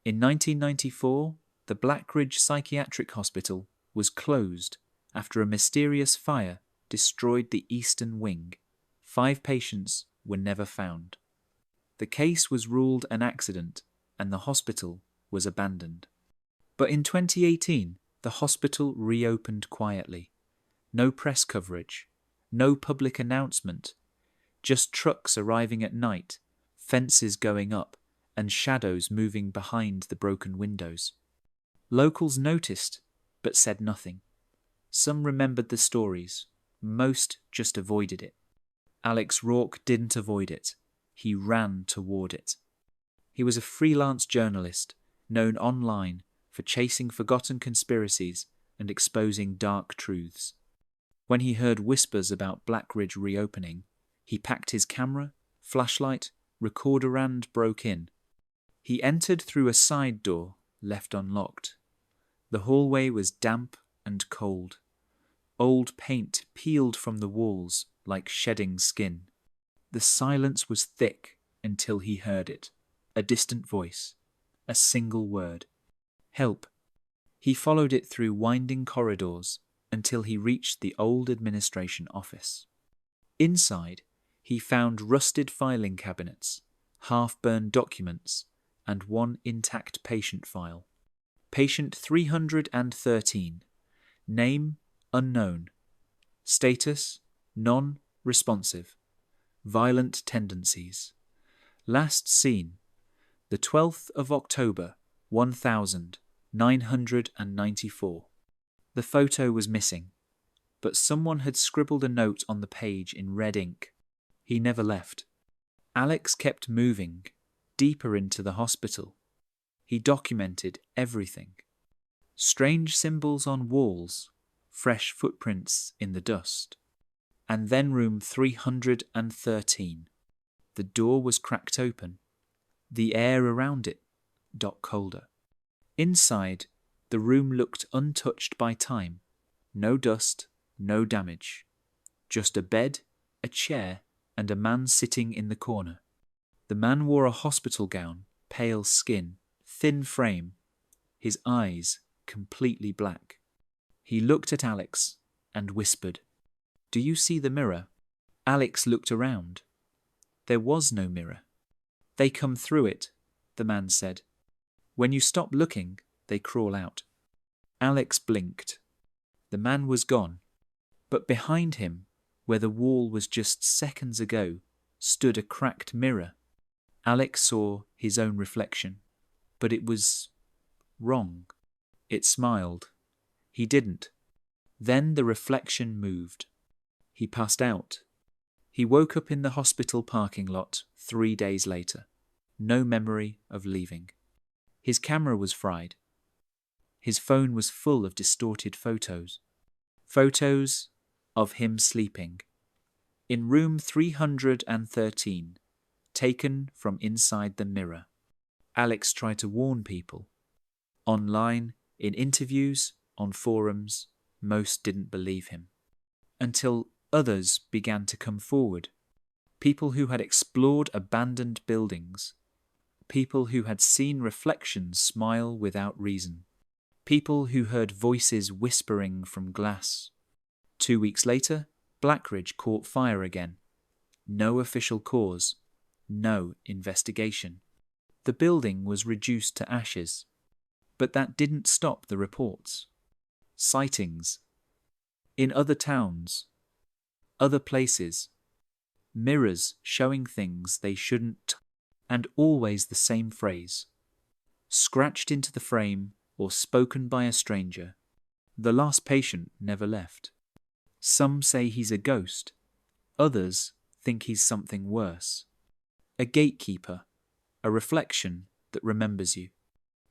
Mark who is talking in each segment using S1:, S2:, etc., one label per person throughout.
S1: In 1994, the Blackridge Psychiatric Hospital was closed after a mysterious fire destroyed the eastern wing. 5 patients were never found. The case was ruled an accident and the hospital was abandoned. But in 2018, the hospital reopened quietly. No press coverage, no public announcement, just trucks arriving at night, fences going up, and shadows moving behind the broken windows. Locals noticed, but said nothing. Some remembered the stories, most just avoided it. Alex Rourke didn't avoid it. He ran toward it. He was a freelance journalist, known online for chasing forgotten conspiracies and exposing dark truths. When he heard whispers about Blackridge reopening, he packed his camera, flashlight, recorder and broke in. He entered through a side door, left unlocked. The hallway was damp and cold. Old paint peeled from the walls like shedding skin. The silence was thick until he heard it. A distant voice. A single word. Help. He followed it through winding corridors until he reached the old administration office. Inside, he found rusted filing cabinets, half-burned documents, and one intact patient file. Patient 313. Name unknown. Status non-responsive. Violent tendencies. Last seen the 12th of October 1994. The photo was missing, but someone had scribbled a note on the page in red ink. He never left. Alex kept moving, deeper into the hospital. He documented everything. Strange symbols on walls, fresh footprints in the dust. And then room 313. The door was cracked open. The air around it got colder. Inside, the room looked untouched by time. No dust, no damage. Just a bed, a chair, and a man sitting in the corner. The man wore a hospital gown, pale skin, thin frame, his eyes completely black. He looked at Alex and whispered, "Do you see the mirror?" Alex looked around. There was no mirror. "They come through it," the man said. "When you stop looking, they crawl out." Alex blinked. The man was gone, but behind him, where the wall was just seconds ago, stood a cracked mirror. Alex saw his own reflection, but it was wrong. It smiled. He didn't. Then the reflection moved. He passed out. He woke up in the hospital parking lot 3 days later. No memory of leaving. His camera was fried. His phone was full of distorted photos. Photos of him sleeping. In room 313, taken from inside the mirror. Alex tried to warn people. Online, in interviews, on forums, most didn't believe him. Until others began to come forward. People who had explored abandoned buildings. People who had seen reflections smile without reason. People who heard voices whispering from glass. 2 weeks later, Blackridge caught fire again. No official cause. No investigation. The building was reduced to ashes. But that didn't stop the reports. Sightings. In other towns. Other places. Mirrors showing things they shouldn't. And always the same phrase. Scratched into the frame or spoken by a stranger. The last patient never left. Some say he's a ghost. Others think he's something worse. A gatekeeper. A reflection that remembers you.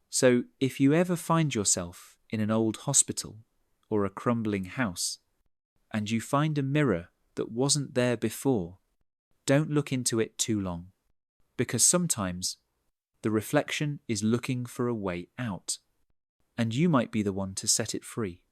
S1: So if you ever find yourself in an old hospital or a crumbling house, and you find a mirror that wasn't there before, don't look into it too long, because sometimes the reflection is looking for a way out, and you might be the one to set it free.